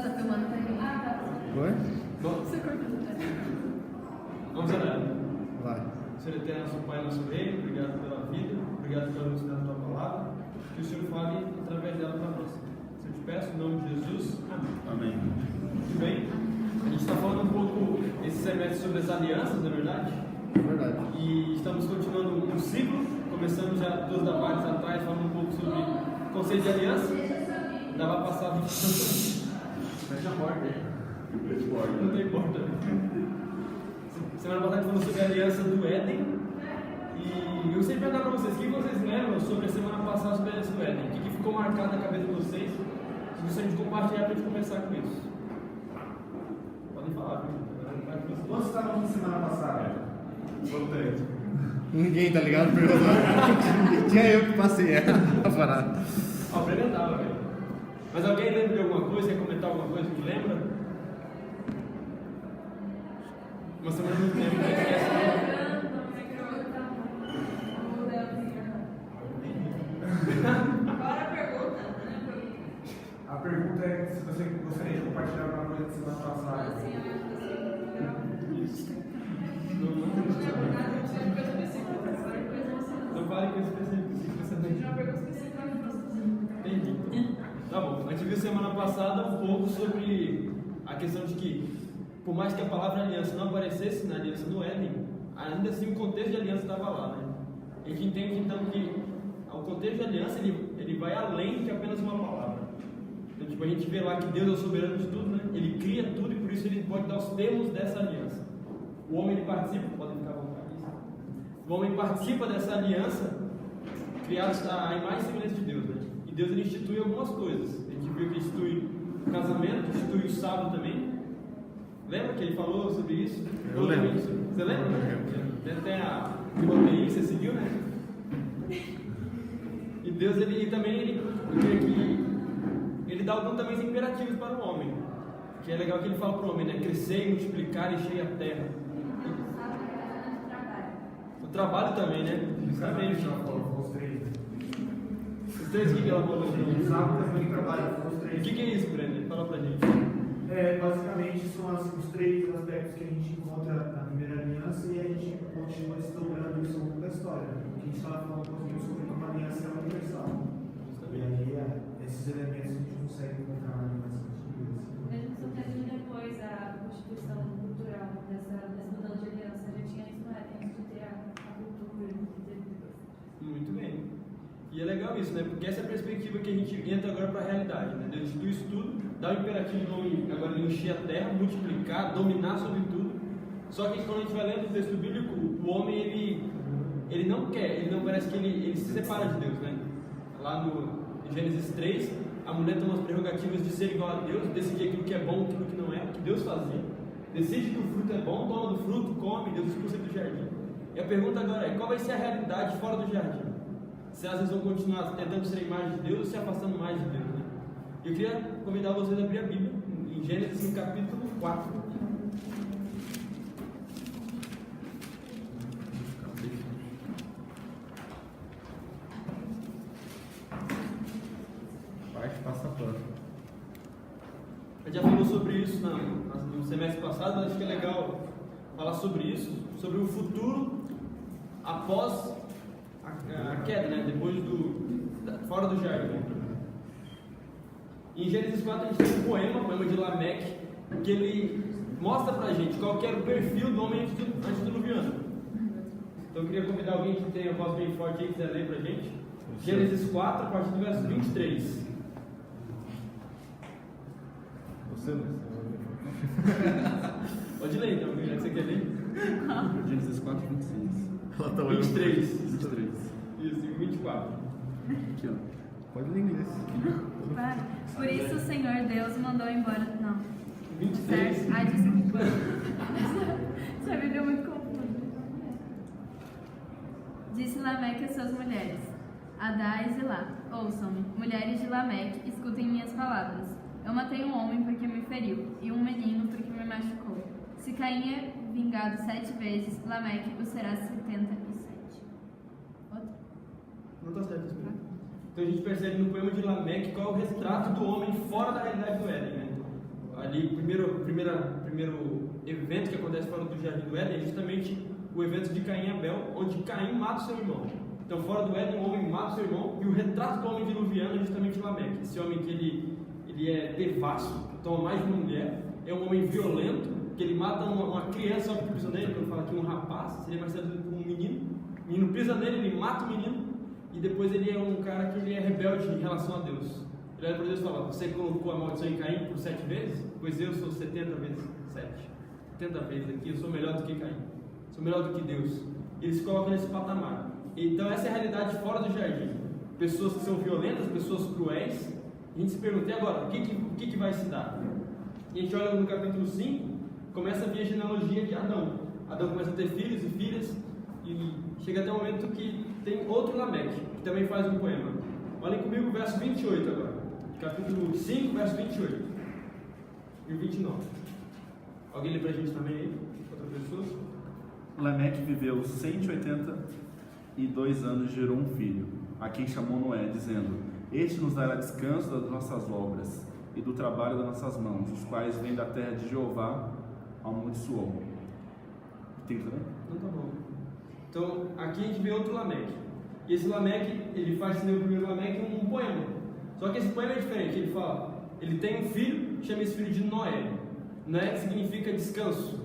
Tá filmando também? Ah, tá. Oi? Bom, Você cortou. vamos orar. Vai. Senhor eterno, nosso Pai, nosso Rei, obrigado pela vida, obrigado pela luz da tua palavra, que o Senhor fale através dela para nós. Eu te peço, em nome de Jesus, amém. Muito bem, a gente está falando um pouco esse semestre sobre as alianças, não é verdade? É verdade. E estamos continuando um ciclo, começamos já 2 debates atrás, falando um pouco sobre o conceito de aliança. Dava para passar 20 anos. Fecha a porta aí. Não tem porta. Semana passada a gente falou sobre a aliança do Éden. E eu gostaria de perguntar para vocês: o que vocês lembram sobre a semana passada sobre a aliança do Éden? O que ficou marcado na cabeça de vocês? Se gostaria de compartilhar para a gente começar com isso. Podem falar, viu? Quantos estavam na semana passada? Voltei. Ninguém tá ligado? Perguntando. Tinha eu que passei a parada. Ó, apresentava, velho. Mas alguém lembra de alguma coisa? Quer comentar alguma coisa que lembra? Uma semana muito tempo, né? Agora a pergunta. A pergunta é se você gostaria de compartilhar alguma coisa da semana passada. Não vale com esse específico. Entendi. Tá bom. A gente viu semana passada um pouco sobre a questão de que, por mais que a palavra aliança não aparecesse na aliança no Éden, ainda assim o contexto de aliança estava lá, né? A gente entende então que o contexto de aliança ele vai além de apenas uma palavra. Então, tipo, a gente vê lá que Deus é o soberano de tudo, né? Ele cria tudo e por isso ele pode dar os termos dessa aliança. O homem ele participa, podem ficar à vontade. O homem participa dessa aliança criada à imagem e semelhança de Deus, né? E Deus ele institui algumas coisas. A gente viu que institui o casamento, institui o sábado também. Lembra que ele falou sobre isso? Eu lembro. Você lembra? Tem até a UTI que você seguiu, né? E Deus ele também ele dá alguns também imperativos para o homem. Que é legal que ele fala para o homem, né? Crescer, multiplicar e encher a terra. O trabalho também, né? Justamente. Os três. Os três que ela falou. O sábado também trabalha, os O três. que é isso, Breno? Fala pra gente. Basicamente são os três aspectos que a gente encontra na primeira aliança e a gente continua desdobrando isso ao longo da história. Porque a gente estava falando um pouquinho sobre como a aliança é universal. E aí esses elementos a gente consegue encontrar na aliança de Deus. Mesmo sofrendo depois a constituição cultural dessa mudança de aliança, já tinha isso no Éden, antes de ter a cultura que teve depois. Muito bem. E é legal isso, né? Porque essa é a perspectiva que a gente entra agora para a realidade, né? Deus institui isso tudo, dá o imperativo do homem agora de encher a terra, multiplicar, dominar sobre tudo. Só que quando a gente vai lendo o texto bíblico, o homem ele não quer, ele não parece que ele se separa de Deus, né? Lá no Gênesis 3, a mulher toma as prerrogativas de ser igual a Deus, decidir aquilo que é bom, aquilo que não é, que Deus fazia. Decide que o fruto é bom, toma do fruto, come, Deus expulsa do jardim. E a pergunta agora é, qual vai ser a realidade fora do jardim? Se às vezes vão continuar tentando ser a imagem de Deus ou se afastando mais de Deus, né? Eu queria convidar vocês a abrir a Bíblia, em Gênesis, no capítulo 4. Parte passa pano. A gente já falou sobre isso no semestre passado, mas acho que é legal falar sobre isso, sobre o futuro após a queda, né? Depois fora do jardim. Em Gênesis 4 a gente tem um poema de Lameque, que ele mostra pra gente qual que era o perfil do homem antediluviano. Então eu queria convidar alguém que tenha a voz bem forte aí, que quiser ler pra gente. Gênesis 4, a partir do verso 23. Você não. Pode ler então, já que você quer ler. Gênesis 4, 26. Ela tá 23. 23. Isso, e 24. Aqui, ó. Pode ler em inglês. Por isso o Senhor Deus mandou embora. Não. 23. Certo? Ai, desculpa. Essa Bíblia é muito confusa. Disse Lameque às suas mulheres: Adá e Zilá, ouçam-me, mulheres de Lameque, escutem minhas palavras. Eu matei um homem porque me feriu, e um menino porque me machucou. Se Caim é vingado 7 vezes, Lameque o será 77. Outra. Não está certo isso, né? Então a gente percebe no poema de Lameque qual é o retrato do homem fora da realidade do Éden, né? ali, o primeiro evento que acontece fora do Jardim do Éden é justamente o evento de Caim e Abel, onde Caim mata o seu irmão. Então, fora do Éden, o homem mata o seu irmão, e o retrato do homem diluviano é justamente Lameque. Esse homem que ele é devasso, toma mais de uma mulher, é um homem violento, que ele mata uma criança, só que pisa nele, quando fala que um rapaz, seria mais traduzido como um menino. O menino pisa nele, ele mata o menino, e depois ele é um cara que ele é rebelde em relação a Deus. Ele olha para Deus e fala: você colocou a maldição em Caim por 7 vezes? Pois eu sou 70 vezes 7. 70 vezes aqui, eu sou melhor do que Caim. Sou melhor do que Deus. E ele se coloca nesse patamar. Então essa é a realidade fora do jardim. Pessoas que são violentas, pessoas cruéis. A gente se pergunta: e agora? O que vai se dar? E a gente olha no capítulo 5, começa a vir a genealogia de Adão. Adão começa a ter filhos e filhas, e chega até o momento que tem outro Lameque, que também faz um poema. Olhem comigo o verso 28 agora. Capítulo 5, verso 28 e o 29. Alguém lê pra gente também aí? Outra pessoa? Lameque viveu 182 anos e gerou um filho, a quem chamou Noé, dizendo: este nos dará descanso das nossas obras e do trabalho das nossas mãos, os quais vêm da terra de Jeová, amaldiçoou. Tem também? Não, tá bom. Então, aqui a gente vê outro Lameque. E esse Lameque, ele faz o primeiro Lameque um poema. Só que esse poema é diferente. Ele fala, ele tem um filho, chama esse filho de Noé. Noé significa descanso.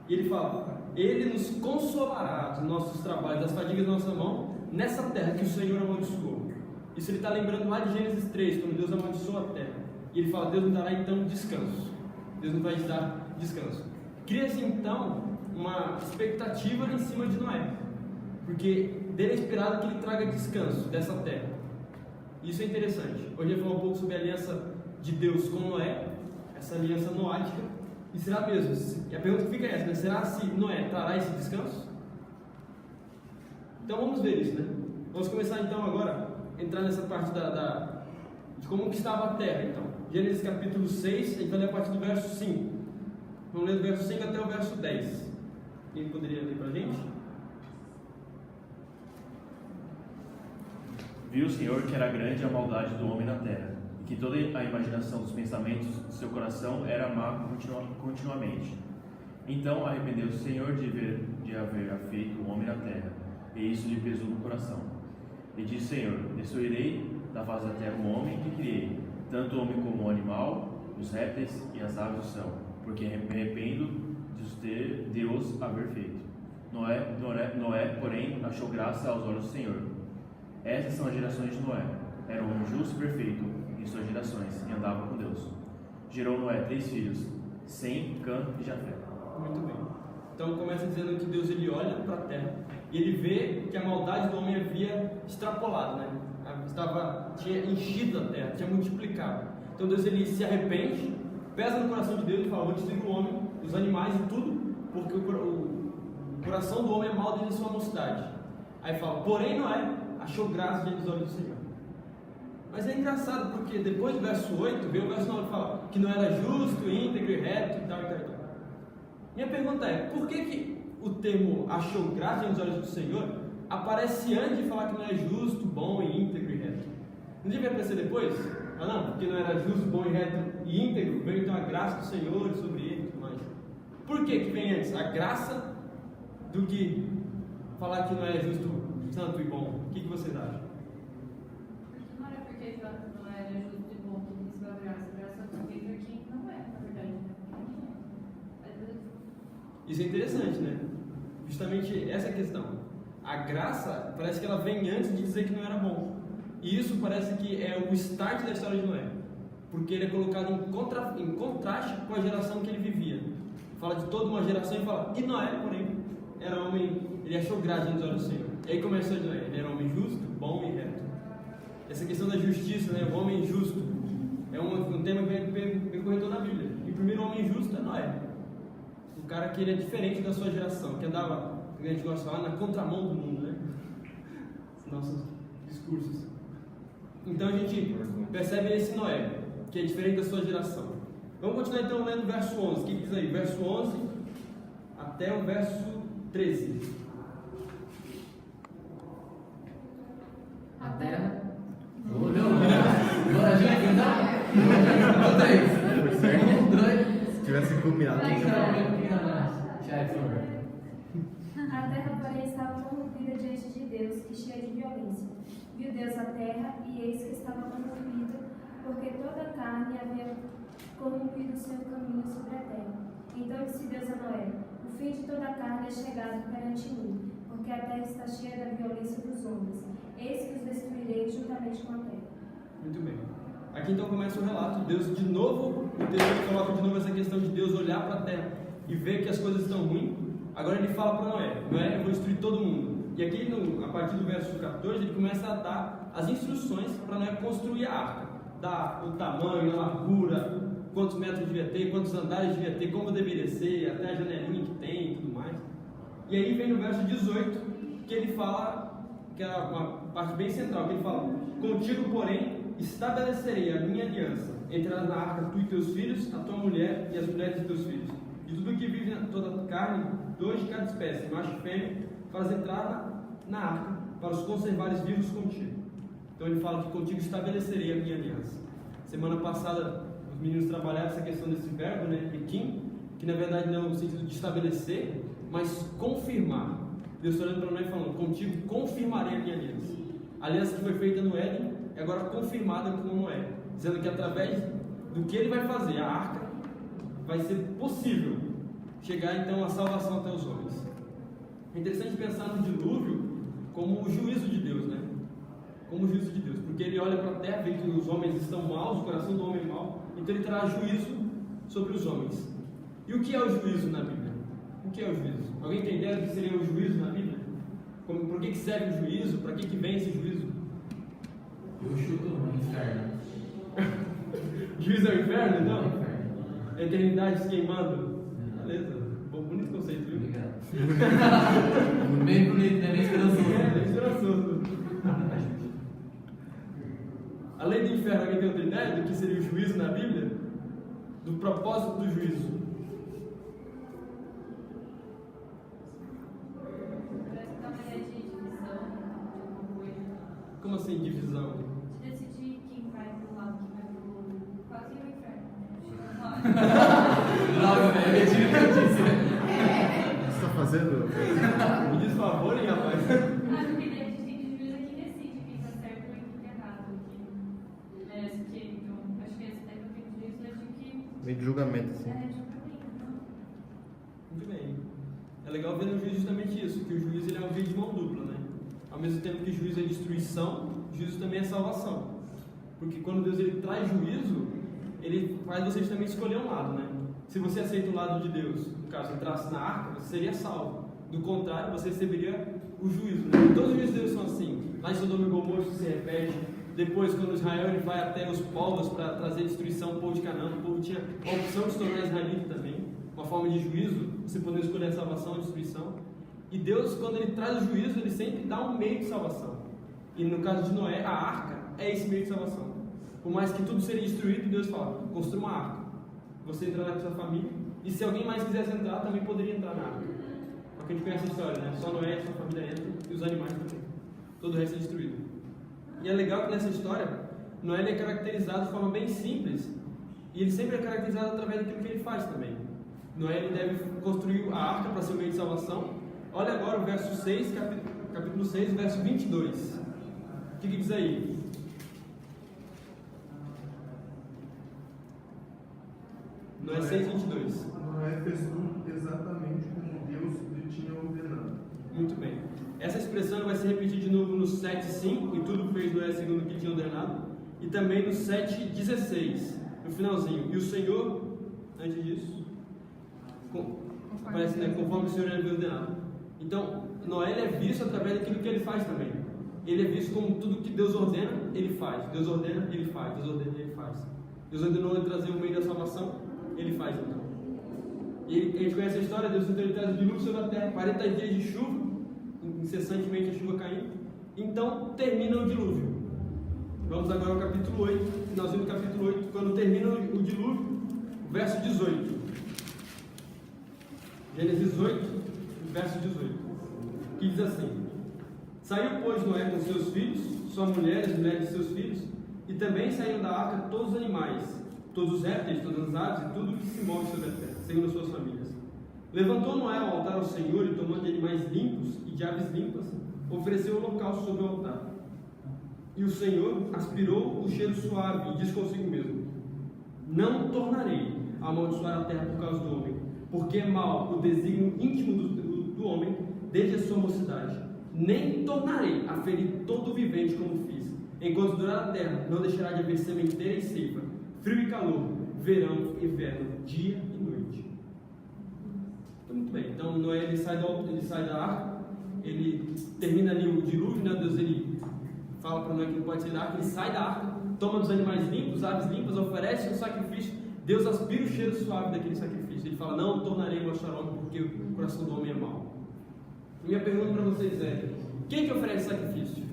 E ele fala: ele nos consolará dos nossos trabalhos, das fadigas da nossa mão, nessa terra que o Senhor amaldiçoou. Isso ele está lembrando lá de Gênesis 3, quando Deus amaldiçoou a terra. E ele fala: Deus nos dará então descanso. Deus nos vai dar descanso. Cria-se então uma expectativa em cima de Noé, porque dele é esperado que ele traga descanso dessa terra. Isso é interessante. Hoje eu vou falar um pouco sobre a aliança de Deus com Noé, essa aliança noática. E será mesmo? E a pergunta que fica é essa, né? Será se Noé trará esse descanso? Então vamos ver isso, né? Vamos começar então agora a entrar nessa parte de como que estava a terra, então. Gênesis capítulo 6, a gente vai ler a partir do verso 5. Vamos ler do verso 5 até o verso 10. Quem poderia ler para a gente? Viu o Senhor que era grande a maldade do homem na terra, e que toda a imaginação dos pensamentos do seu coração era má continuamente. Então arrependeu-se o Senhor de haver feito o homem na terra, e isso lhe pesou no coração. E disse: Senhor, destruirei da face da terra o homem que criei, tanto o homem como o animal, os répteis e as aves do céu, porque me arrependo de os ter Deus haver feito. Noé, porém, achou graça aos olhos do Senhor. Essas são as gerações de Noé. Era um homem justo e perfeito em suas gerações, e andava com Deus. Gerou Noé 3 filhos, Sem, Cã e Jafé. Muito bem. Então começa dizendo que Deus ele olha para a terra e ele vê que a maldade do homem havia extrapolado, né? Tinha enchido a terra, tinha multiplicado. Então Deus ele se arrepende, pesa no coração de Deus e fala: vou destruir o homem, os animais e tudo, porque o coração do homem é mau desde sua mocidade. Aí fala: porém Noé achou graça diante dos olhos do Senhor. Mas é engraçado porque depois do verso 8, vem o verso 9 que fala que não era justo, íntegro e reto e tal e tal e tal. Minha pergunta é: por que o termo achou graça diante dos olhos do Senhor aparece antes de falar que não é justo, bom e íntegro e reto? Não devia aparecer depois? Ah não, porque não era justo, bom e reto e íntegro, veio então a graça do Senhor sobre ele e tudo mais. Por que vem antes a graça do que falar que não é justo, santo e bom? O que vocês acham? Não era porque não era justo e bom que isso é graça. Graça porque quem não é, na verdade. Isso é interessante, né? Justamente essa questão. A graça parece que ela vem antes de dizer que não era bom. E isso parece que é o start da história de Noé. Porque ele é colocado em contraste com a geração que ele vivia. Fala de toda uma geração e fala: e Noé, porém, era homem, ele achou graça nos olhos do Senhor. E aí começou de Noé, ele era homem justo, bom e reto. Essa questão da justiça, né? O homem justo é um tema que vem correndo na Bíblia. E o primeiro homem justo é Noé. Um cara que ele é diferente da sua geração, que andava, a gente gosta de falar, na contramão do mundo, né? Nossos discursos. Então a gente percebe esse Noé, que é diferente da sua geração. Vamos continuar então lendo o verso 11. O que diz aí? Verso 11 até o verso 13. A terra. Não. Agora já então. 1, 2, Iluminado. A terra, porém, estava corrompida diante de Deus e cheia de violência. Viu Deus a terra, e eis que estava corrompida, porque toda a carne havia corrompido o seu caminho sobre a terra. Então disse Deus a Noé: o fim de toda a carne é chegado perante mim, porque a terra está cheia da violência dos homens. Eis que os destruirei juntamente com a terra. Muito bem. Aqui então começa o relato. Deus de novo, o texto coloca de novo essa questão de Deus olhar para a terra e ver que as coisas estão ruins. Agora ele fala para Noé: Noé, eu vou destruir todo mundo. E aqui, a partir do verso 14, ele começa a dar as instruções para Noé construir a arca. Dar o tamanho, a largura, quantos metros devia ter, quantos andares devia ter, como deveria ser, até a janelinha que tem e tudo mais. E aí vem no verso 18, que ele fala, que é uma parte bem central, que ele fala: contigo, porém, estabelecerei a minha aliança. Entrarás na arca tu e teus filhos, a tua mulher e as mulheres de teus filhos. De tudo que vive toda a carne, 2 de cada espécie, macho e fêmea, faz entrar na arca, para os conservares vivos contigo. Então ele fala que contigo estabelecerei a minha aliança. Semana passada os meninos trabalharam essa questão desse verbo, né, ekim, que na verdade não é no sentido de estabelecer, mas confirmar. Deus está olhando para nós e falando: contigo confirmarei a minha aliança. A aliança que foi feita no Éden é agora confirmada com Noé, dizendo que através do que ele vai fazer, a arca, vai ser possível chegar então a salvação até os homens. É interessante pensar no dilúvio como o juízo de Deus, né? Como o juízo de Deus, porque ele olha para a terra, vê que os homens estão maus, o coração do homem é mau, então ele traz juízo sobre os homens. E o que é o juízo na Bíblia? O que é o juízo? Alguém tem ideia do que seria o juízo na Bíblia? Por que serve o juízo? Para que vem esse juízo? Eu chuto no inferno. Juízo é o inferno, então? A eternidade se queimando. Beleza, bonito conceito, viu? Obrigado. Bem bonito, né? Bem esperançoso. Bem esperançoso. Além do inferno, alguém tem outra ideia do que seria o juízo na Bíblia? Do propósito do juízo? Parece que tá uma ideia de divisão de alguma coisa. Como assim, divisão? De decidir quem vai pro lado, quem vai pro outro. Quase o inferno. Droga, velho. Eu retiro o que eu disse, né? O que você está fazendo? Me diz favor, hein, rapaz? Ah, porque daí a gente tem juiz aqui decide quem tá certo e quem tá errado. Quem merece o quê? Então, acho que esse tempo tem juiz é de que. Meio de julgamento, assim. Muito bem. É legal ver no juízo justamente isso, que o juízo ele é um vídeo de mão dupla, né? Ao mesmo tempo que o juízo é destruição, o juízo também é salvação. Porque quando Deus ele traz juízo, ele faz você também escolher um lado, né? Se você aceita o lado de Deus, no caso, entrasse na arca, você seria salvo. Do contrário, você receberia o juízo, né? Todos os juízos de Deus são assim. Lá em Sodoma e Gomorra isso se repete. Depois, quando Israel ele vai até os povos para trazer destruição ao povo de Canaã, o povo tinha a opção de se tornar israelita também. Uma forma de juízo, você poder escolher a salvação ou a destruição. E Deus, quando ele traz o juízo, ele sempre dá um meio de salvação. E no caso de Noé, a arca é esse meio de salvação. Por mais que tudo seria destruído, Deus fala: construa uma arca. Você entrará com sua família. E se alguém mais quisesse entrar, também poderia entrar na arca. Porque a gente conhece a história, né? Só Noé e sua família entram e os animais também. Todo o resto é destruído. E é legal que nessa história, Noé ele é caracterizado de forma bem simples. E ele sempre é caracterizado através daquilo que ele faz também. Noé ele deve construir a arca para ser o meio de salvação. Olha agora o verso 6, capítulo 6, verso 22. O que diz aí? Noé 6, 22. Noé fez tudo exatamente como Deus lhe tinha ordenado. Muito bem. Essa expressão vai se repetir de novo no 7:5, e tudo fez Noé segundo o que tinha ordenado, e também no 7:16, no finalzinho. E o Senhor, antes disso, parece, né, conforme o Senhor havia ordenado. Então, Noé ele é visto através daquilo que ele faz também. Ele é visto como tudo que Deus ordena, ele faz. Deus ordena, ele faz. Deus ordena, ele faz. Deus ordenou ele trazer o meio da salvação, ele faz então. E a gente conhece a história, Deus então ele traz o dilúvio sobre a terra, 40 dias de chuva, incessantemente a chuva caindo. Então termina o dilúvio. Vamos agora ao capítulo 8, finalzinho do capítulo 8, quando termina o dilúvio, verso 18. Gênesis 8, verso 18, que diz assim: Saiu, pois, Noé com seus filhos, sua mulher, as mulheres de seus filhos, e também saíram da arca todos os animais, todos os répteis, todas as aves e tudo que se move sobre a terra, segundo as suas famílias. Levantou Noé o altar ao Senhor e, tomando de animais limpos e de aves limpas, ofereceu o holocausto sobre o altar. E o Senhor aspirou o cheiro suave e disse consigo mesmo: não tornarei a amaldiçoar a terra por causa do homem, porque é mau o desígnio íntimo do homem desde a sua mocidade. Nem tornarei a ferir todo vivente como fiz. Enquanto durar a terra, não deixará de haver sementeira e ceifa, frio e calor, verão e inverno, dia e noite. Então, muito bem. Então Noé ele sai da arca, ele termina ali o dilúvio, né? Deus ele fala para Noé que não pode sair da arca, ele sai da arca, toma dos animais limpos, aves limpas, oferece um sacrifício. Deus aspira o cheiro suave daquele sacrifício. Ele fala: não tornarei uma charoca, porque o coração do homem é mau. Minha pergunta para vocês é: quem que oferece sacrifício?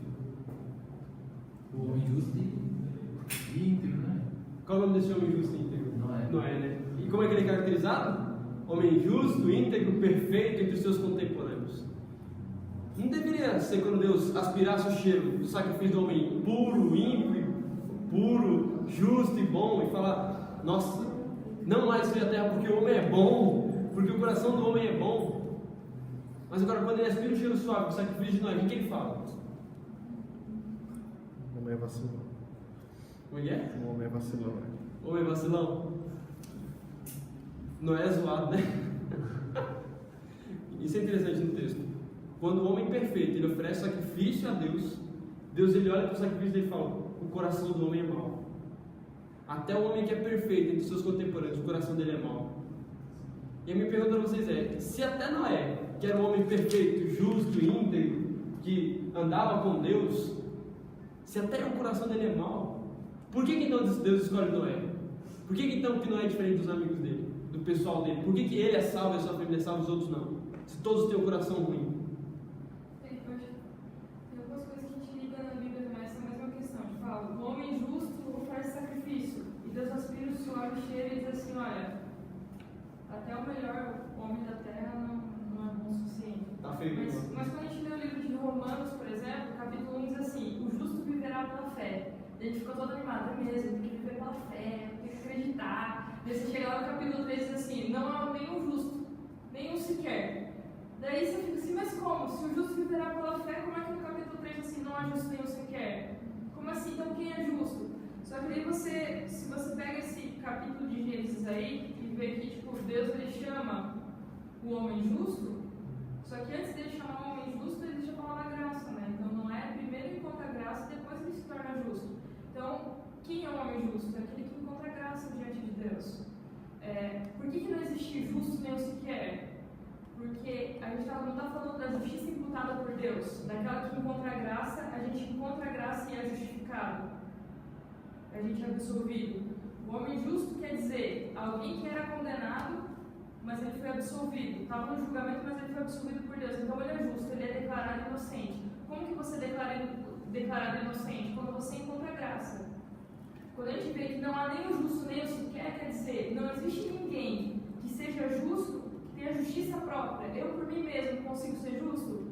O homem justo e íntegro, né? Qual é o nome desse homem justo e íntegro? Noé, né? E como é que ele é caracterizado? Homem justo, íntegro, perfeito entre os seus contemporâneos. Não deveria ser quando Deus aspirasse o cheiro do sacrifício do homem puro, ímpio, puro, justo e bom, e falar: nossa, não mais seja a terra porque o homem é bom, porque o coração do homem é bom. Mas agora, quando ele aspira o cheiro suave do sacrifício de Noé, o que ele fala? O homem é vacilão. Como é? O homem é vacilão. Homem é vacilão? Noé é zoado, né? Isso é interessante no texto. Quando o homem perfeito ele oferece sacrifício a Deus, Deus ele olha para o sacrifício dele e fala: o coração do homem é mau. Até o homem que é perfeito entre seus contemporâneos, o coração dele é mau. E a minha pergunta para vocês é: se até Noé, que era um homem perfeito, justo, íntegro, que andava com Deus, se até o coração dele é mau, por que então Deus escolhe Noé? Por que então que Noé é diferente dos amigos dele, do pessoal dele? Por que ele é salvo e a sua família é salva e os outros não? Se todos têm o coração ruim. Tem algumas coisas que a gente liga na Bíblia também, essa mesma questão. Tipo, fala: o homem justo oferece sacrifício, e Deus aspira o suave cheiro e diz assim: olha, até o melhor homem da terra não é bom o suficiente. Tá feio, mas quando a gente lê o livro de Romanos, por exemplo, capítulo 1 diz assim: o justo viverá pela fé. A gente ficou todo animado: é mesmo, tem que viver pela fé, tem que acreditar. Daí você chega lá no capítulo 3 e diz assim: não há nenhum justo, nenhum sequer. Daí você fica assim: mas como? Se o justo viverá pela fé, como é que no capítulo 3 assim, não há justo nenhum sequer? Como assim? Então quem é justo? Só que daí se você pega esse capítulo de Gênesis aí e vê que tipo, Deus ele chama o homem justo, só que antes dele chamar o homem justo, ele deixa a palavra graça, né? Então não é primeiro encontra a graça e depois ele se torna justo. Então, quem é o homem justo? É aquele que encontra a graça diante de Deus. Por que não existe justo nenhum sequer? Porque a gente não está falando da justiça imputada por Deus, daquela que encontra a graça, a gente encontra a graça e é justificado. A gente é absolvido. O homem justo quer dizer alguém que era condenado, mas ele foi absolvido. Estava no julgamento, mas ele foi absolvido por Deus. Então ele é justo, ele é declarado inocente. Como que você é declarado inocente? Quando você encontra a graça. Quando a gente vê que não há nem o justo nem o sequer, quer dizer, não existe ninguém que seja justo, que tenha justiça própria. Eu por mim mesmo consigo ser justo?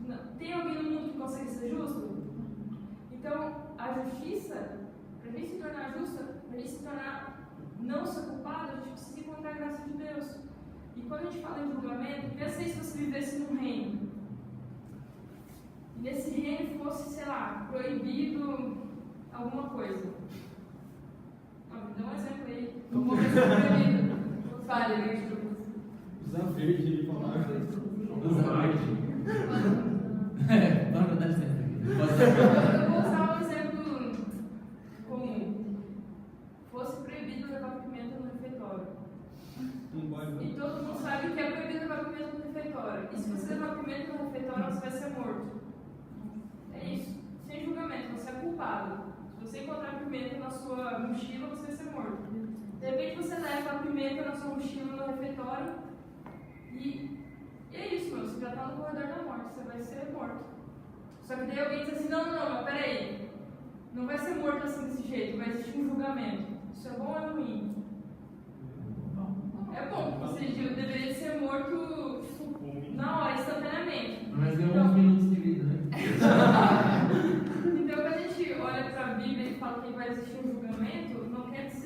Não. Tem alguém no mundo que consegue ser justo? Então, a justiça, para a gente se tornar justa, para a gente se tornar não ser culpado, a gente precisa encontrar a graça de Deus. E quando a gente fala em julgamento, pensa aí se você vivesse num reino. E nesse reino fosse, sei lá, proibido alguma coisa. Dá um exemplo aí. Como que é proibido? Fale, né? Usar verde de palavra. Vamos dar licença aqui. Eu vou usar um exemplo comum. Fosse proibido levar pimenta no refeitório. E todo mundo sabe que é proibido levar pimenta no refeitório. E se você levar pimenta no refeitório, você vai ser morto. É isso. Sem julgamento, você é culpado. Se você encontrar pimenta na sua mochila, você vai ser morto. De repente você leva a pimenta na sua mochila no refeitório e é isso, meu. Você já está no corredor da morte, você vai ser morto. Só que daí alguém diz assim: não, mas peraí. Não vai ser morto assim desse jeito, vai existir um julgamento. Isso é bom ou é ruim? É bom, ou seja, eu deveria ser morto na hora, instantaneamente. Mas deu uns minutos de vida, né? Então, quando a gente olha para a Bíblia e fala que vai existir um julgamento, não quer dizer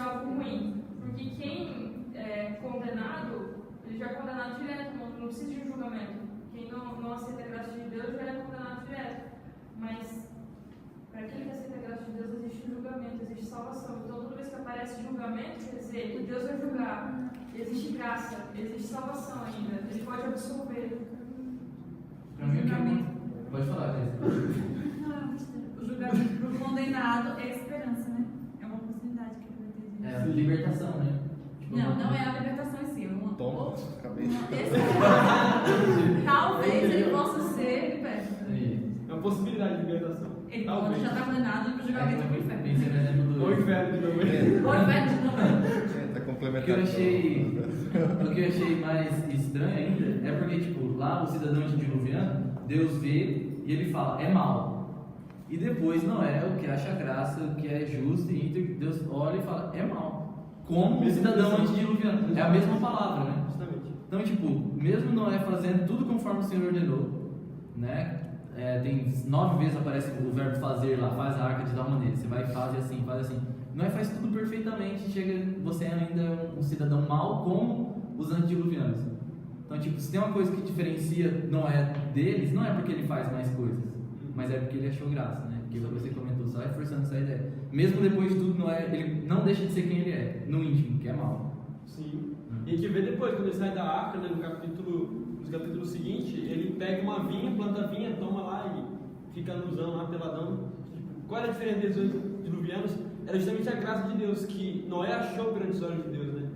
algo ruim. Porque quem é condenado, ele já é condenado direto, não precisa de um julgamento. Quem não aceita a graça de Deus já é condenado direto. Mas para aquele que aceita a graça de Deus existe um julgamento, existe salvação. Então toda vez que aparece julgamento, quer dizer que Deus vai julgar. Existe graça, existe salvação ainda. Ele pode absolver. Pra mim, pode falar, O julgamento para o condenado é a esperança, né? É uma possibilidade que ele vai ter. é a libertação, né? Tipo, Não é a libertação em si. Toma, acabei. Talvez ele possa ser liberto. É uma possibilidade de libertação. Ele Talvez. já está condenado para o julgamento para o inferno. Pensei no exemplo do. Ou inferno de novo. Ou inferno de novo. Tá O complementando. que eu achei mais estranho ainda é porque, tipo, lá o cidadão antediluviano, Deus vê e ele fala, é mal. E depois Noé, o que acha graça, o que é justo e íntegro, Deus olha e fala, é mal. Como o cidadão antediluviano. É a mesma palavra, né? Justamente. Então, tipo, mesmo Noé fazendo tudo conforme o Senhor ordenou, né? Tem 9 vezes aparece o verbo fazer lá, faz a arca de tal maneira, você vai e faz assim, faz assim. Noé faz tudo perfeitamente, chega, você ainda é um cidadão mau como os antediluvianos. Então, tipo, se tem uma coisa que diferencia Noé deles, não é porque ele faz mais coisas, mas é porque ele achou graça, né? Porque você comentou, só reforçando essa ideia. Mesmo depois de tudo, Noé, ele não deixa de ser quem ele é, no íntimo, que é mau. Sim. E a gente vê depois, quando ele sai da arca, né, no capítulo seguinte, ele pega uma vinha, planta a vinha, toma lá e fica nuzão lá, peladão. Qual era a diferença deles dois diluvianos? Era justamente a graça de Deus, que Noé achou perante os olhos de Deus, né?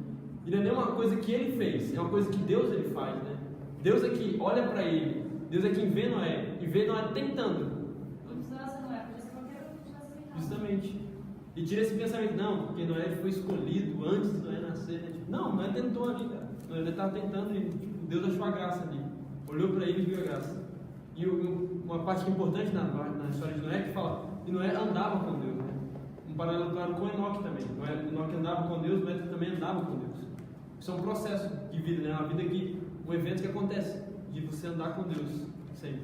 E não é uma coisa que ele fez, é uma coisa que Deus ele faz, né? Deus é que olha para ele, Deus é quem vê Noé, e vê Noé tentando. Não precisava ser Noé, podia ser qualquer um que tivesse tentado. Justamente. E tira esse pensamento, não, porque Noé foi escolhido antes de Noé nascer, né? Tipo, não, Noé tentou ali, cara. Noé estava tentando e tipo, Deus achou a graça ali. Olhou para ele e viu a graça. E uma parte importante na história de Noé é que fala que Noé andava com Deus, né? Um paralelo claro com Enoque também. Enoque andava com Deus, Noé também andava com Deus. Isso é um processo de vida, né? Uma vida um evento que acontece, de você andar com Deus sempre.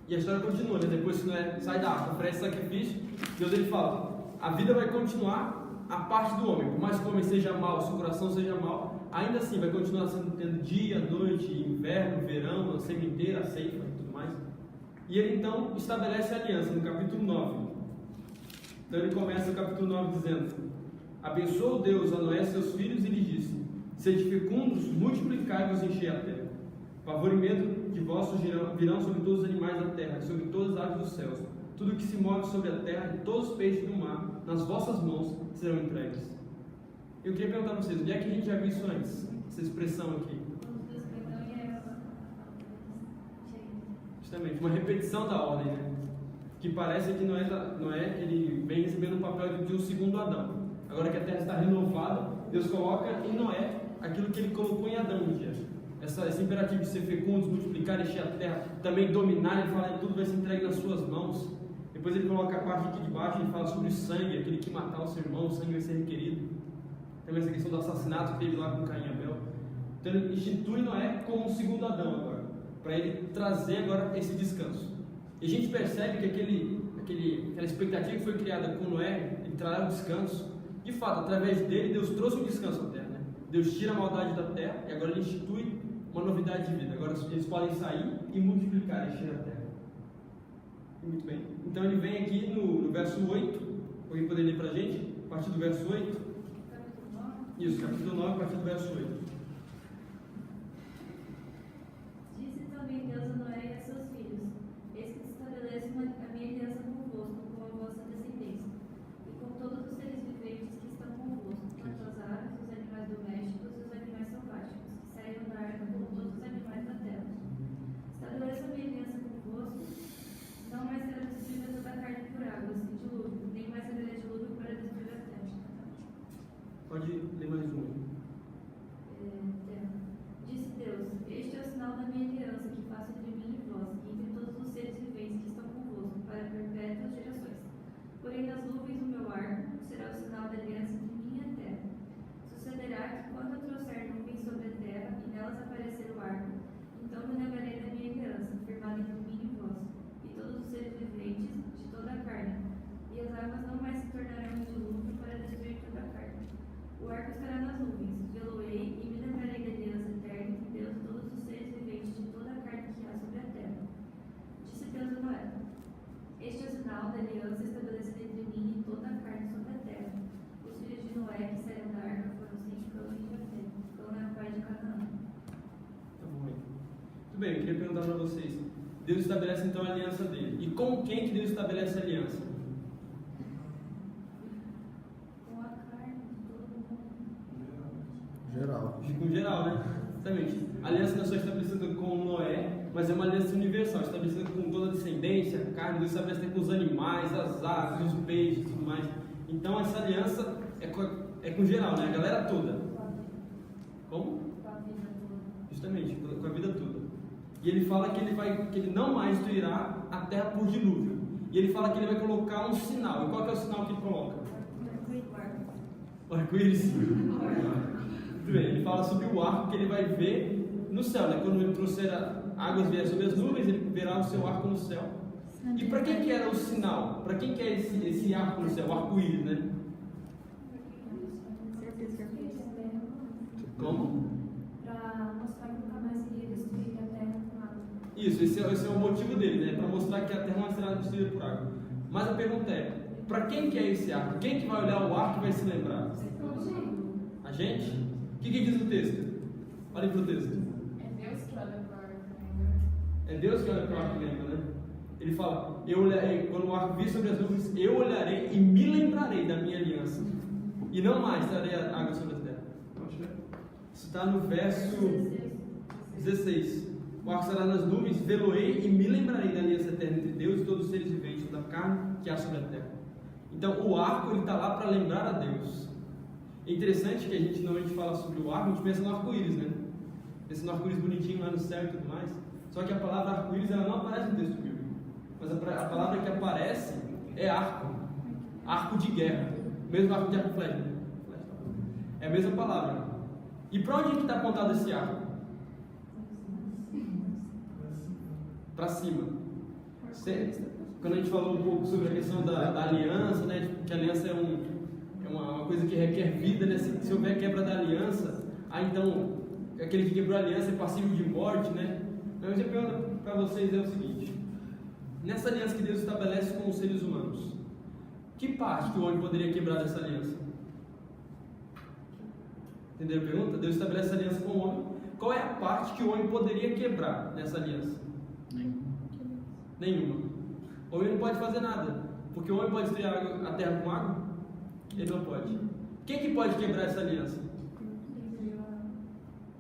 E a história continua, né? Depois que Noé sai da arca, oferece sacrifício, Deus ele fala, a vida vai continuar a parte do homem. Por mais que o homem seja mau, seu coração seja mau, ainda assim vai continuar tendo dia, noite, inverno, verão, a sementeira, a ceifa e tudo mais. E ele então estabelece a aliança no capítulo 9. Então ele começa o capítulo 9 dizendo, abençoou Deus a Noé e seus filhos e lhe disse, sede fecundos, multiplicai-vos e enchei a terra. Pavor e medo de vossos virão sobre todos os animais da terra, e sobre todas as aves dos céus. Tudo que se move sobre a terra e todos os peixes do mar, nas vossas mãos serão entregues. Eu queria perguntar para vocês, onde é que a gente já viu isso antes? Essa expressão aqui. Justamente, uma repetição da ordem, né? Que parece que Noé ele vem recebendo o papel de um segundo Adão. Agora que a terra está renovada, Deus coloca em Noé aquilo que ele colocou em Adão um dia. Esse imperativo de ser fecundos, multiplicar, encher a terra, também dominar, ele fala que tudo vai ser entregue nas suas mãos. Depois ele coloca a parte aqui de baixo, ele fala sobre o sangue, aquele que matar o seu irmão, o sangue vai ser requerido. Também essa questão do assassinato que teve lá com Caim e Abel. Então ele institui Noé como um segundo Adão agora, para ele trazer agora esse descanso. E a gente percebe que aquela expectativa que foi criada com Noé, ele trará o descanso. De fato, através dele, Deus trouxe um descanso à terra, né? Deus tira a maldade da terra e agora ele institui uma novidade de vida. Agora eles podem sair e multiplicar e encher a terra. Muito bem. Então ele vem aqui no verso 8. Alguém poderia ler para a gente? A partir do verso 8. Capítulo 9. Isso, capítulo 9, a partir do verso 8. Disse também Deus a Noé e a seus filhos, eis que estabeleço a minha aliança convosco, com a vossa descendência, e com todos os seres viventes que estão convosco, tanto as aves, os animais domésticos e os animais selváticos, que saíram da arca com todos os animais da terra. Estabeleço a minha aliança convosco, não mais será destruída toda a carne por águas e dilúvio, nem mais haverá dilúvio para destruir a terra. Pode ler mais um. Disse Deus, este é o sinal da minha aliança que faço entre mim e vós, e entre todos os seres viventes que estão convosco, para perpétuas gerações. Porém, nas nuvens do meu arco será o sinal da aliança entre mim e a terra. Sucederá que, quando eu trouxer nuvens sobre a terra e nelas aparecer o arco, então me lembrarei da minha aliança, firmada entre mim e vós, e todos os seres viventes de toda a carne, e as águas não mais se tornarão um dilúvio para destruir toda a carne. bem, eu queria perguntar para vocês. Deus estabelece então a aliança dele. E com quem que Deus estabelece a aliança? Com a carne, todo mundo. Geral. Com geral, né? Exatamente. A aliança não é só estabelecida com Noé, mas é uma aliança universal, estabelecida com toda a descendência, a carne, Deus estabelece com os animais, as aves, os peixes e tudo mais. Então essa aliança é com geral, né? A galera toda. Como? Com a vida toda. Justamente, com a vida toda. E ele fala que ele não mais destruirá a terra por dilúvio. E ele fala que ele vai colocar um sinal. E qual que é o sinal que ele coloca? O arco-íris. Muito bem, ele fala sobre o arco que ele vai ver no céu, né? Quando ele trouxer águas vier sobre as nuvens, ele verá o seu arco no céu. E para quem que era o sinal? Para quem que é esse arco no céu? O arco-íris, né? Como? Para mostrar que nunca mais iria destruir a terra com água. Isso, esse é o motivo dele, né? Para mostrar que a terra não será destruída por água. Mas a pergunta é, para quem que é esse arco? Quem que vai olhar o arco e vai se lembrar? A gente? O que diz o texto? Olhem para o texto. É Deus que olha para o arco. É Deus que olha para o arco e lembra, né? Ele fala, eu olharei, quando o arco vir sobre as nuvens, eu olharei e me lembrarei da minha aliança. E não mais trarei a água sobre a terra. Isso está no verso 16. O arco estará nas nuvens, vê-lo-ei e me lembrarei da aliança eterna entre Deus e todos os seres viventes da carne que há sobre a terra. Então o arco está lá para lembrar a Deus. É interessante que a gente normalmente fala sobre o arco, a gente pensa no arco-íris, né? Pensa no arco-íris bonitinho lá no céu e tudo mais. Só que a palavra arco-íris ela não aparece no texto bíblico. Mas a palavra que aparece é arco. Arco de guerra. O mesmo arco de arco e flecha. É a mesma palavra. E para onde é que está apontado esse arco? Para cima. Quando a gente falou um pouco sobre a questão da aliança, né? Que a aliança é uma coisa que requer vida, né? Se houver quebra da aliança, então aquele que quebrou a aliança é passível de morte, né? Então, a minha pergunta para vocês é o seguinte: nessa aliança que Deus estabelece com os seres humanos, que parte que o homem poderia quebrar dessa aliança? Entenderam a pergunta? Deus estabelece a aliança com o homem. Qual é a parte que o homem poderia quebrar nessa aliança? Nenhuma. O homem não pode fazer nada, porque o homem pode destruir a terra com água? Ele não pode. Quem que pode quebrar essa aliança?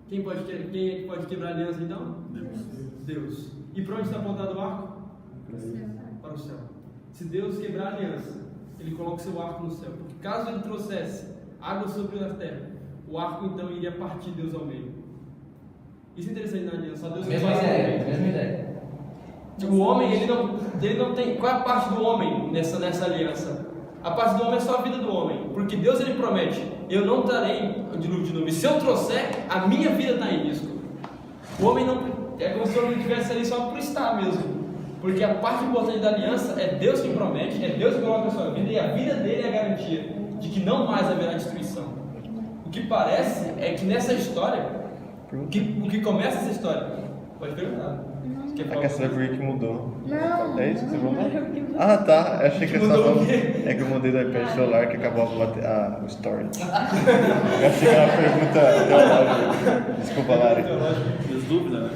Quem é que pode quebrar a aliança então? Deus. E para onde está apontado o arco? Para o céu. Se Deus quebrar a aliança, ele coloca o seu arco no céu. Porque caso ele trouxesse água sobre a terra, o arco então iria partir Deus ao meio. Isso é interessante na aliança. Só Deus Mesma ideia. O homem, ele não tem. Qual é a parte do homem nessa aliança? A parte do homem é só a vida do homem. Porque Deus ele promete: eu não trarei o dilúvio de novo. E se eu trouxer, a minha vida está em risco. O homem não. É como se o homem estivesse ali só por estar mesmo. Porque a parte importante da aliança é Deus que promete, é Deus que coloca a sua vida, e a vida dele é a garantia de que não mais haverá destruição. O que parece é que nessa história, o que começa essa história, pode perguntar. A questão é por que mudou. Não. É isso que você falou? Ah, tá. Eu achei que você estava Mudou o falando. quê? É que eu mudei do iPad celular que acabou o storage. Eu achei que era uma pergunta teológica. Desculpa, Lari. Fiz dúvida, né?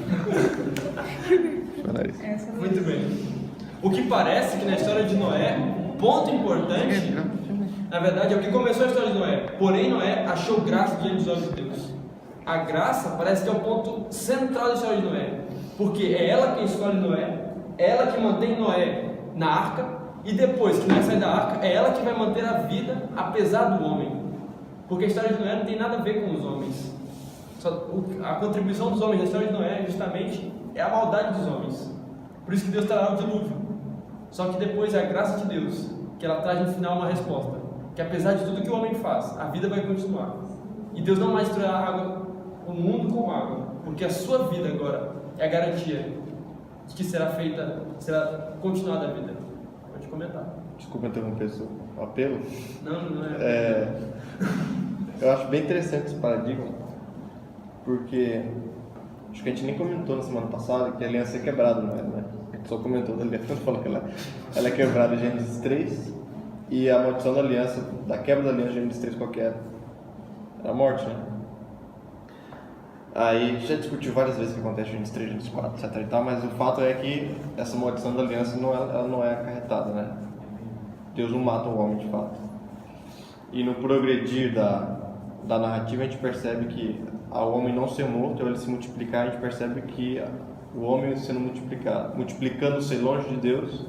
Muito bem. O que parece que na história de Noé, o ponto importante, na verdade, é o que começou a história de Noé. Porém, Noé achou graça diante dos olhos de Deus. A graça parece que é o ponto central da história de Noé. Porque é ela quem escolhe Noé, é ela que mantém Noé na arca, e depois que Noé sai da arca, é ela que vai manter a vida apesar do homem. Porque a história de Noé não tem nada a ver com os homens. A contribuição dos homens na história de Noé justamente é a maldade dos homens. Por isso que Deus trará o dilúvio. Só que depois é a graça de Deus que ela traz no final uma resposta. Que apesar de tudo que o homem faz, a vida vai continuar. E Deus não mais destruirá o mundo com água, porque a sua vida agora é a garantia de que será continuada a vida. Pode comentar. Desculpa interromper o apelo. Não é. Eu acho bem interessante esse paradigma, porque acho que a gente nem comentou na semana passada que a aliança é quebrada, não é? Né? A gente só comentou da aliança, falou que ela é quebrada em Gênesis 3, e a maldição da aliança, da quebra da aliança de Gênesis 3 qual que era? Era a morte, né? Aí já discutiu várias vezes o que acontece no Gênesis 3, Gênesis 4, etc e tal, mas o fato é que essa maldição da aliança ela não é acarretada, né? Deus não mata o homem de fato. E no progredir da narrativa a gente percebe que ao homem não ser morto, ao ele se multiplicar, a gente percebe que o homem sendo multiplicando-se longe de Deus,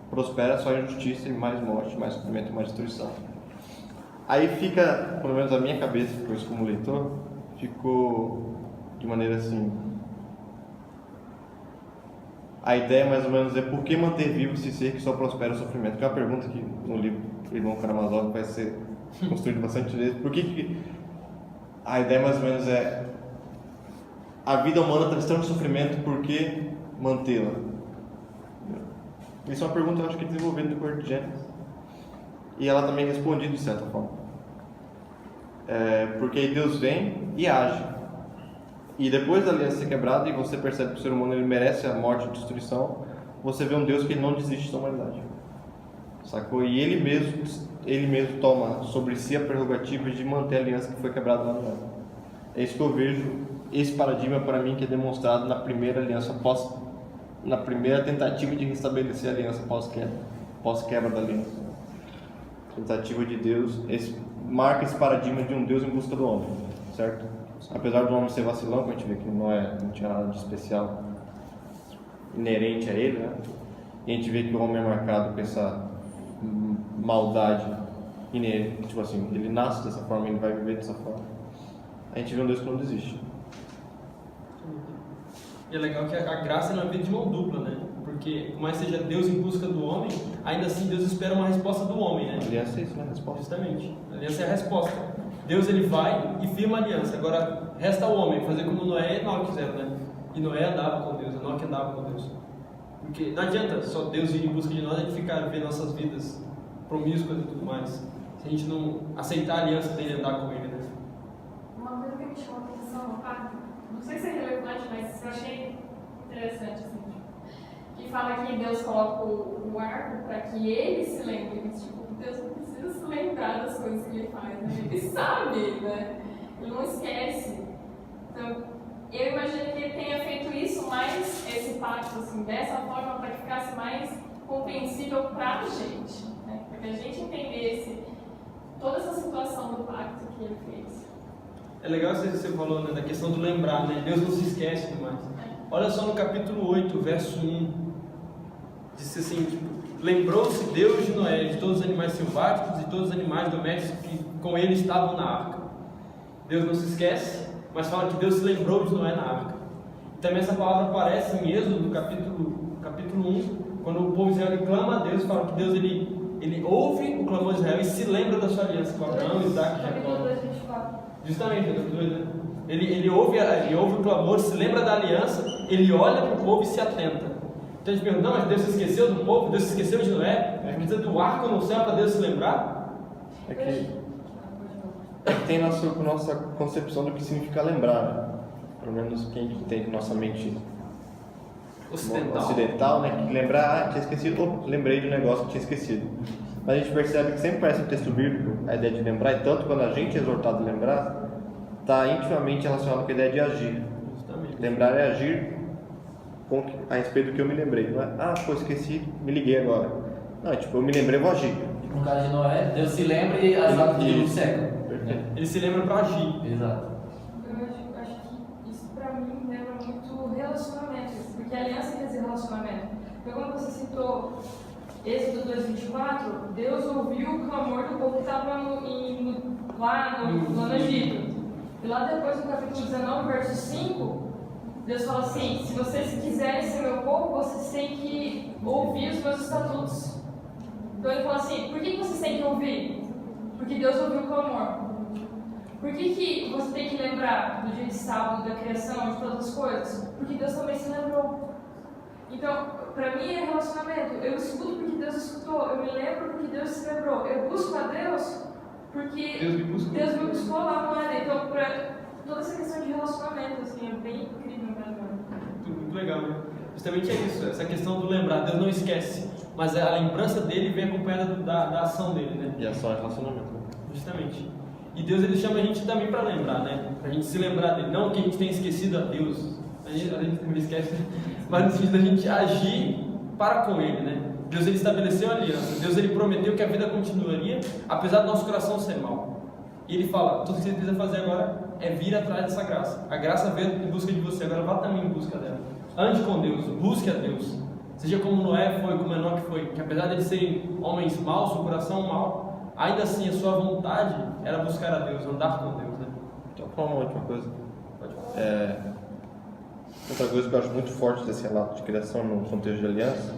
prospera só injustiça e mais morte, mais sofrimento e mais destruição. Aí fica, pelo menos a minha cabeça, depois como leitor, ficou de maneira assim. A ideia mais ou menos é por que manter vivo esse ser que só prospera o sofrimento? Que é uma pergunta que no livro do irmão Karamazov vai ser construído bastante vezes. Por que a ideia mais ou menos é a vida humana está estando em sofrimento, por que mantê-la? Isso é uma pergunta, eu acho que desenvolvida no Corpo de Gênesis. E ela também é respondida de certa forma. Porque aí Deus vem e age. E depois da aliança ser quebrada, e você percebe que o ser humano ele merece a morte e a destruição, você vê um Deus que ele não desiste da humanidade. Sacou? E ele mesmo toma sobre si a prerrogativa de manter a aliança que foi quebrada lá no Éden. É isso que eu vejo, esse paradigma para mim que é demonstrado na primeira aliança na primeira tentativa de restabelecer a aliança pós-quebra da aliança. Tentativa de Deus, marca esse paradigma de um Deus em busca do homem, certo? Apesar do homem ser vacilão, que a gente vê que não tinha nada de especial inerente a ele, né? E a gente vê que o homem é marcado com essa maldade inerente, tipo assim, ele nasce dessa forma, ele vai viver dessa forma. A gente vê um Deus que não desiste. E é legal que a graça é uma vida de mão dupla, né? Porque, por mais seja Deus em busca do homem, ainda assim Deus espera uma resposta do homem, né? A aliança é isso, né? A resposta. Justamente. A aliança é a resposta. Deus ele vai e firma a aliança. Agora, resta ao homem fazer como Noé e Enoque fizeram, né? E Noé andava com Deus, Enoque andava com Deus. Porque não adianta só Deus ir em busca de nós e a gente ficar vivendo nossas vidas promíscuas e tudo mais. Se a gente não aceitar a aliança dele e andar com ele, né? Uma coisa que me chamou a atenção, não sei se é relevante, mas eu achei interessante, assim, que fala que Deus coloca o arco para que ele se lembre. Tipo, Deus não precisa se lembrar das coisas que ele faz, né? Ele sabe, né? Ele não esquece. Então, eu imagino que ele tenha feito isso, mais esse pacto, assim, dessa forma, para que ficasse mais compreensível para a gente, né? Para que a gente entendesse toda essa situação do pacto que ele fez. É legal você falou, né, da questão do lembrar, né? Deus não se esquece demais. Olha só no capítulo 8, verso 1. Diz assim, tipo, lembrou-se Deus de Noé, de todos os animais selváticos e todos os animais domésticos que com ele estavam na arca. Deus não se esquece, mas fala que Deus se lembrou de Noé na arca. Também essa palavra aparece em Êxodo, no capítulo 1, quando o povo de Israel clama a Deus, fala que Deus ele ouve o clamor de Israel e se lembra da sua aliança com Abraão, Isaac e Jacó. Justamente, né? Ele ouve o clamor, se lembra da aliança, ele olha para o povo e se atenta. Então a gente pergunta, não, mas Deus se esqueceu do povo, Deus se esqueceu de Noé, precisa do arco no céu para Deus se lembrar? É que tem nossa concepção do que significa lembrar, né? Pelo menos quem tem nossa mente ocidental, né? Que lembrar, tinha esquecido, lembrei de um negócio que tinha esquecido. Mas a gente percebe que sempre parece um texto bíblico a ideia de lembrar, e tanto quando a gente é exortado a lembrar, está intimamente relacionado com a ideia de agir. Justamente. Lembrar é agir a respeito do que eu me lembrei. Não é, esqueci, me liguei agora. Não, tipo, eu me lembrei, vou agir. No caso de Noé, Deus se lembra e as datas de Deus secam. Ele se lembra para agir. Exato. Eu acho que isso para mim lembra muito relacionamento, porque a aliança quer dizer relacionamento. Então, quando você citou Êxodo 2:24, Deus ouviu o clamor do povo que estava lá no Egito. E lá depois, no capítulo 19, verso 5, Deus fala assim: se vocês quiserem ser meu povo, vocês têm que ouvir os meus estatutos. Então ele fala assim: por que vocês têm que ouvir? Porque Deus ouviu o clamor. Por que você tem que lembrar do dia de sábado, da criação, de todas as coisas? Porque Deus também se lembrou. Então, para mim é relacionamento. Eu escuto porque Deus escutou. Eu me lembro porque Deus se lembrou. Eu busco a Deus porque Deus me buscou lá no Éden. Então, para toda essa questão de relacionamento, assim, é bem incrível para mim. Muito legal, né? Justamente é isso, essa questão do lembrar. Deus não esquece, mas a lembrança dele vem acompanhada da ação dele, né? E ação é relacionamento. Justamente. E Deus ele chama a gente também para lembrar, né? Para a gente se lembrar dele. Não que a gente tenha esquecido a Deus, a gente também esquece, mas no sentido da gente agir para com ele, né? Deus ele estabeleceu a aliança. Deus ele prometeu que a vida continuaria, apesar do nosso coração ser mau. E ele fala: tudo que você precisa fazer agora é vir atrás dessa graça. A graça veio em busca de você, agora vá também em busca dela. Ande com Deus, busque a Deus. Seja como Noé foi, como Enoque foi, que apesar de eles serem homens maus, seu coração mau, ainda assim a sua vontade era buscar a Deus, andar com Deus, né? Então, falar uma última coisa. Outra coisa que eu acho muito forte desse relato de criação no contexto de aliança,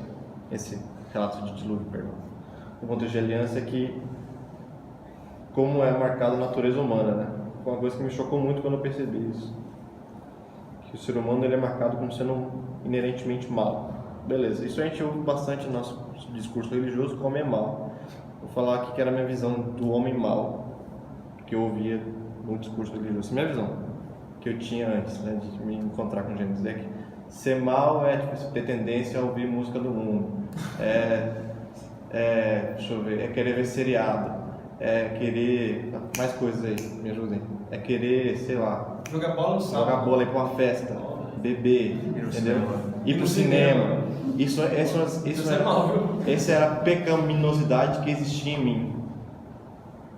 esse relato de dilúvio, perdão, no contexto de aliança, é que como é marcada a natureza humana, né? Foi uma coisa que me chocou muito quando eu percebi isso. Que o ser humano ele é marcado como sendo inerentemente mau. Beleza, isso a gente ouve bastante no nosso discurso religioso, como é mau. Vou falar aqui que era a minha visão do homem mau, que eu ouvia no discurso religioso. Essa é a minha visão, que eu tinha antes, né, de me encontrar com gente. É que ser mau é tipo, ter tendência a ouvir música do mundo, deixa eu ver, é querer ver seriado, é querer, mais coisas aí, me ajudem, é querer, sei lá, jogar bola no sábado, jogar bola, ir pra uma festa, beber, entendeu? Ir pro cinema. Isso era a pecaminosidade que existia em mim.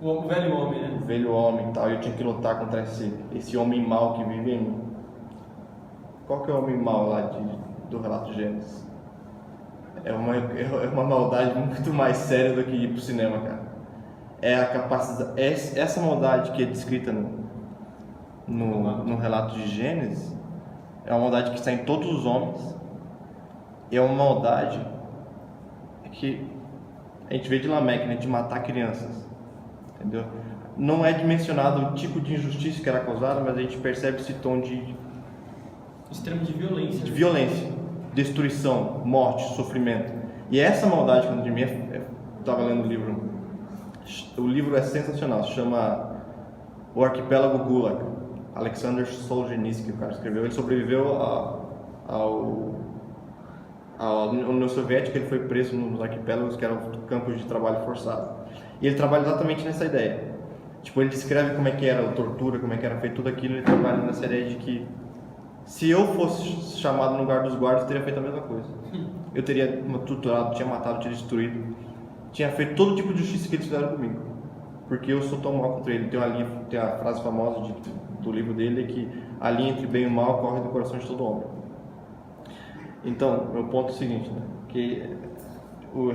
O velho homem, né? O velho homem e tal. Eu tinha que lutar contra esse homem mau que vive em mim. Qual que é o homem mau lá do relato de Gênesis? É uma maldade muito mais séria do que ir pro cinema, cara. É a capacidade. Essa maldade que é descrita no relato de Gênesis é uma maldade que está em todos os homens. É uma maldade que a gente vê de Lameque, né, de matar crianças, entendeu? Não é dimensionado o tipo de injustiça que era causada, mas a gente percebe esse tom de extremo de violência. De violência, destruição, morte, sofrimento. E essa maldade, quando de mim, eu estava lendo o livro é sensacional, se chama O Arquipélago Gulag. Alexander Solzhenitsyn, o cara escreveu. Ele sobreviveu à União Soviética, ele foi preso nos arquipélagos, que eram campos de trabalho forçado. E ele trabalha exatamente nessa ideia. Tipo, ele descreve como é que era a tortura, como é que era feito tudo aquilo, ele trabalha nessa ideia de que se eu fosse chamado no lugar dos guardas, eu teria feito a mesma coisa. Eu teria torturado, tinha matado, tinha destruído, tinha feito todo tipo de justiça que eles fizeram comigo. Porque eu sou tão mal contra ele. Tem a frase famosa do livro dele, que a linha entre bem e mal corre do coração de todo homem. Então, meu ponto é o seguinte, né? Que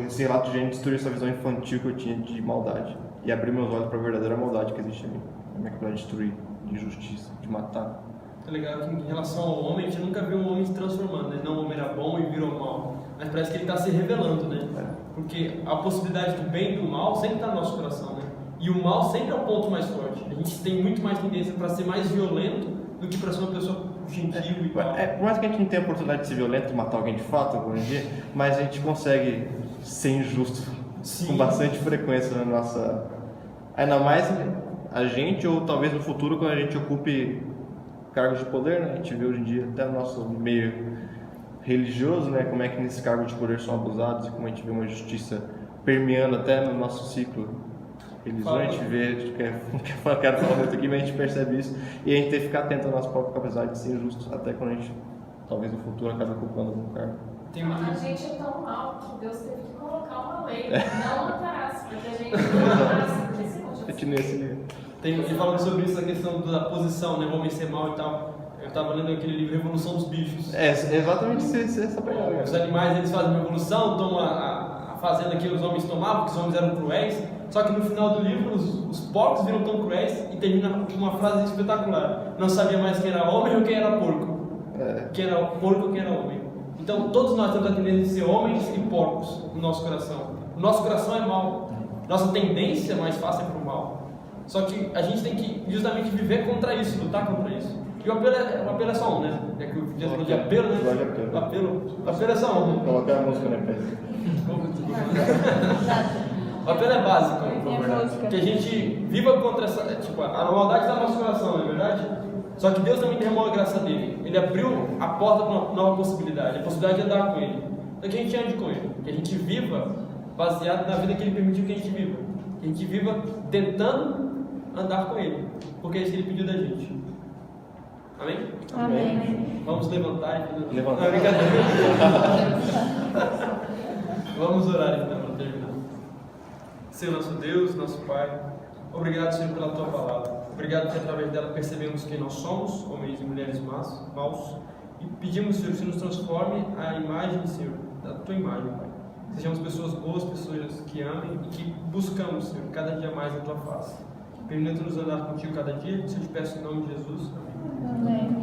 esse relato de Gênesis destruiu essa visão infantil que eu tinha de maldade e abriu meus olhos para a verdadeira maldade que existe em mim. Como é que vai destruir, de injustiça, de matar. Tá ligado que em relação ao homem, a gente nunca viu um homem se transformando, né? Não, o homem era bom e virou mal, mas parece que ele está se revelando, né? Porque a possibilidade do bem e do mal sempre está no nosso coração, né? E o mal sempre é o ponto mais forte. A gente tem muito mais tendência para ser mais violento do que para ser uma pessoa gentil e tal. Por mais que a gente não tenha a oportunidade de ser violento, de matar alguém de fato algum dia, mas a gente consegue ser injusto. Sim. Com bastante frequência na nossa... Ainda mais a gente, ou talvez no futuro, quando a gente ocupe cargos de poder, né? A gente vê hoje em dia, até no nosso meio religioso, né? Como é que nesses cargos de poder são abusados e como a gente vê uma justiça permeando até no nosso ciclo religioso. A gente vê, não quero falar muito aqui, mas a gente percebe isso e a gente tem que ficar atento à nossa própria capacidade de ser injusto, até quando a gente, talvez no futuro, acabe ocupando algum cargo. A gente é tão mal que Deus teve que colocar uma lei, não matarás, porque a gente não matarás, porque se continua assim. E falando sobre isso, a questão da posição, né, o homem ser mal e tal, eu estava lendo aquele livro Revolução dos Bichos. É exatamente essa pegada. Os animais, eles fazem uma evolução, tomam a fazenda que os homens tomavam, porque os homens eram cruéis, só que no final do livro os porcos viram tão cruéis e termina com uma frase espetacular: não sabia mais quem era homem ou quem era porco. Quem era porco ou quem era homem. Então todos nós temos a tendência de ser homens e porcos no nosso coração. O nosso coração é mau, nossa tendência mais fácil é para o mal. Só que a gente tem que justamente viver contra isso, lutar contra isso. E o apelo é só um, né? É que o dia falou de apelo, né? O apelo é só um. Colocar a música na pele. O apelo é básico, na verdade. Que a gente viva contra essa. Tipo, a maldade está no nosso coração, não é verdade? Só que Deus também derramou a graça dele. Ele abriu a porta para uma nova possibilidade, a possibilidade de andar com ele. Então que a gente ande com ele, que a gente viva baseado na vida que ele permitiu que a gente viva. Que a gente viva tentando andar com Ele, porque é isso que Ele pediu da gente. Amém? Amém. Vamos levantar e fazer... Levantar. Não, brincadeira. Vamos orar então para terminar. Senhor nosso Deus, nosso Pai, obrigado, Senhor, pela Tua palavra. Obrigado que através dela percebemos quem nós somos, homens e mulheres maus, e pedimos, Senhor, que você nos transforme a imagem, Senhor, da Tua imagem, Pai. Sejamos pessoas boas, pessoas que amem e que buscamos, Senhor, cada dia mais a Tua face. Permita-nos andar contigo cada dia, se eu te peço em nome de Jesus. Amém. Amém.